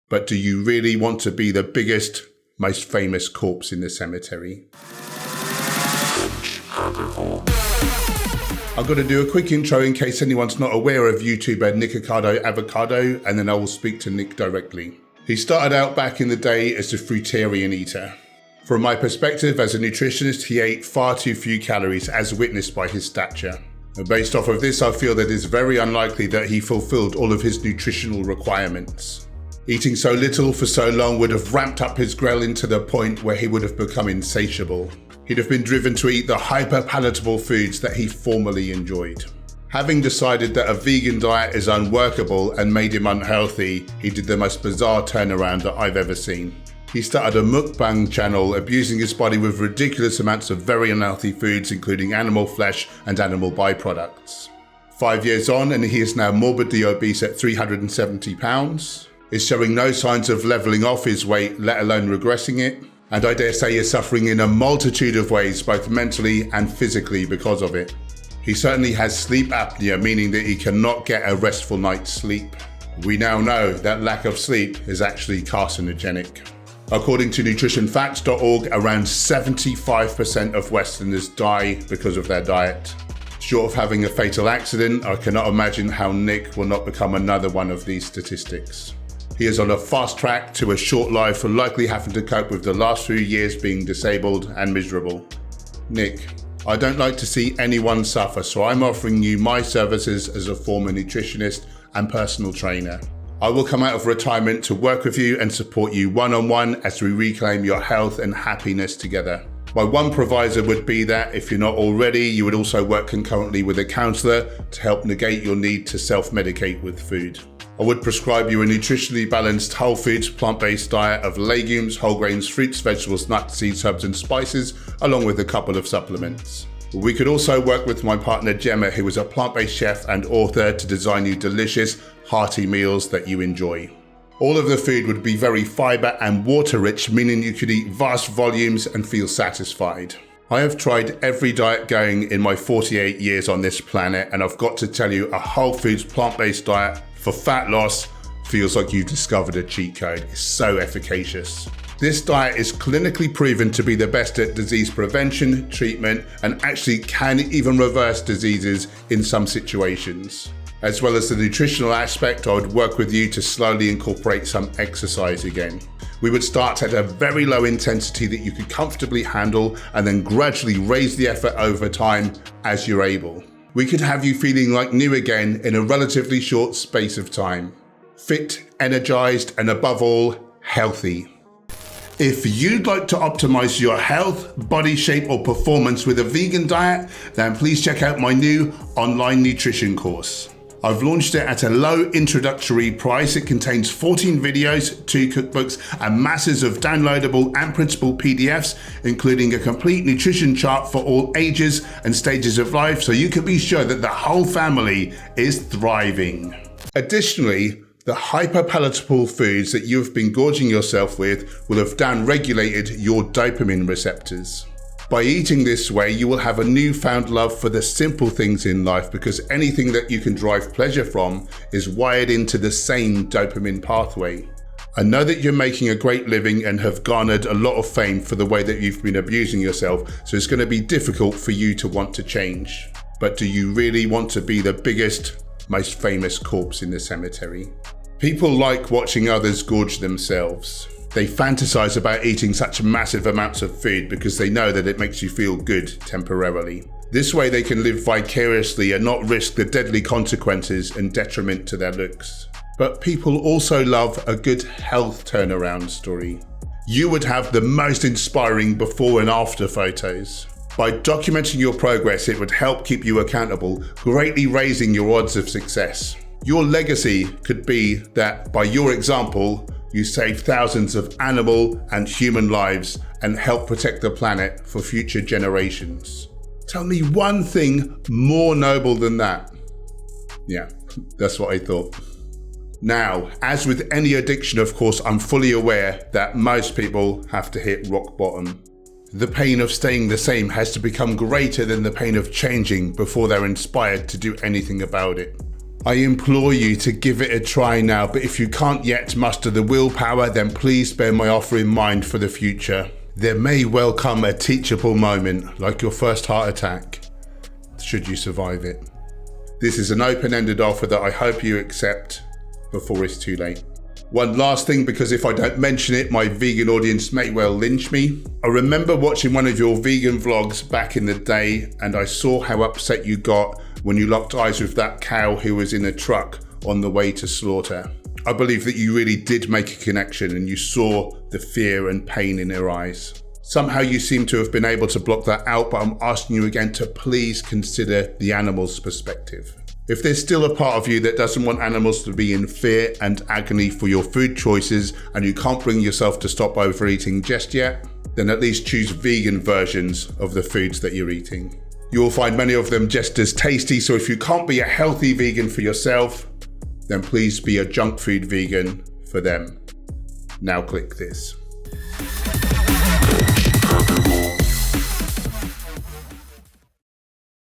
But do you really want to be the biggest, most famous corpse in the cemetery? I've got to do a quick intro in case anyone's not aware of YouTuber Nikocado Avocado, and then I will speak to Nick directly. He started out back in the day as a fruitarian eater. From my perspective as a nutritionist, he ate far too few calories as witnessed by his stature. And based off of this, I feel that it's very unlikely that he fulfilled all of his nutritional requirements. Eating so little for so long would have ramped up his ghrelin to the point where he would have become insatiable. He'd have been driven to eat the hyper-palatable foods that he formerly enjoyed. Having decided that a vegan diet is unworkable and made him unhealthy, he did the most bizarre turnaround that I've ever seen. He started a mukbang channel, abusing his body with ridiculous amounts of very unhealthy foods, including animal flesh and animal byproducts. 5 years on, and he is now morbidly obese at 370 pounds, is showing no signs of leveling off his weight, let alone regressing it. And I dare say is suffering in a multitude of ways, both mentally and physically because of it. He certainly has sleep apnea, meaning that he cannot get a restful night's sleep. We now know that lack of sleep is actually carcinogenic. According to nutritionfacts.org, around 75% of Westerners die because of their diet. Short of having a fatal accident, I cannot imagine how Nick will not become another one of these statistics. He is on a fast track to a short life for likely having to cope with the last few years being disabled and miserable. Nick, I don't like to see anyone suffer, so I'm offering you my services as a former nutritionist and personal trainer. I will come out of retirement to work with you and support you one-on-one as we reclaim your health and happiness together. My one proviso would be that if you're not already, you would also work concurrently with a counsellor to help negate your need to self-medicate with food. I would prescribe you a nutritionally balanced whole foods, plant-based diet of legumes, whole grains, fruits, vegetables, nuts, seeds, herbs and spices, along with a couple of supplements. We could also work with my partner Gemma, who is a plant-based chef and author, to design you delicious, hearty meals that you enjoy. All of the food would be very fibre and water-rich, meaning you could eat vast volumes and feel satisfied. I have tried every diet going in my 48 years on this planet, and I've got to tell you, a whole foods, plant-based diet for fat loss feels like you've discovered a cheat code. It's so efficacious. This diet is clinically proven to be the best at disease prevention, treatment, and actually can even reverse diseases in some situations. As well as the nutritional aspect, I would work with you to slowly incorporate some exercise again. We would start at a very low intensity that you could comfortably handle and then gradually raise the effort over time as you're able. We could have you feeling like new again in a relatively short space of time. Fit, energized, and above all, healthy. If you'd like to optimize your health, body shape, or performance with a vegan diet, then please check out my new online nutrition course. I've launched it at a low introductory price. It contains 14 videos, 2 cookbooks, and masses of downloadable and printable PDFs, including a complete nutrition chart for all ages and stages of life, so you can be sure that the whole family is thriving. Additionally, the hyperpalatable foods that you have been gorging yourself with will have downregulated your dopamine receptors. By eating this way, you will have a newfound love for the simple things in life, because anything that you can derive pleasure from is wired into the same dopamine pathway. I know that you're making a great living and have garnered a lot of fame for the way that you've been abusing yourself, so it's going to be difficult for you to want to change. But do you really want to be the biggest, most famous corpse in the cemetery? People like watching others gorge themselves. They fantasize about eating such massive amounts of food because they know that it makes you feel good temporarily. This way they can live vicariously and not risk the deadly consequences and detriment to their looks. But people also love a good health turnaround story. You would have the most inspiring before and after photos. By documenting your progress, it would help keep you accountable, greatly raising your odds of success. Your legacy could be that by your example, you save thousands of animal and human lives and help protect the planet for future generations. Tell me one thing more noble than that. Yeah, that's what I thought. Now, as with any addiction, of course, I'm fully aware that most people have to hit rock bottom. The pain of staying the same has to become greater than the pain of changing before they're inspired to do anything about it. I implore you to give it a try now, but if you can't yet muster the willpower, then please bear my offer in mind for the future. There may well come a teachable moment, like your first heart attack, should you survive it. This is an open-ended offer that I hope you accept before it's too late. One last thing, because if I don't mention it, my vegan audience may well lynch me. I remember watching one of your vegan vlogs back in the day, and I saw how upset you got when you locked eyes with that cow who was in a truck on the way to slaughter. I believe that you really did make a connection and you saw the fear and pain in her eyes. Somehow you seem to have been able to block that out, but I'm asking you again to please consider the animal's perspective. If there's still a part of you that doesn't want animals to be in fear and agony for your food choices and you can't bring yourself to stop overeating just yet, then at least choose vegan versions of the foods that you're eating. You will find many of them just as tasty, so if you can't be a healthy vegan for yourself, then please be a junk food vegan for them. Now click this.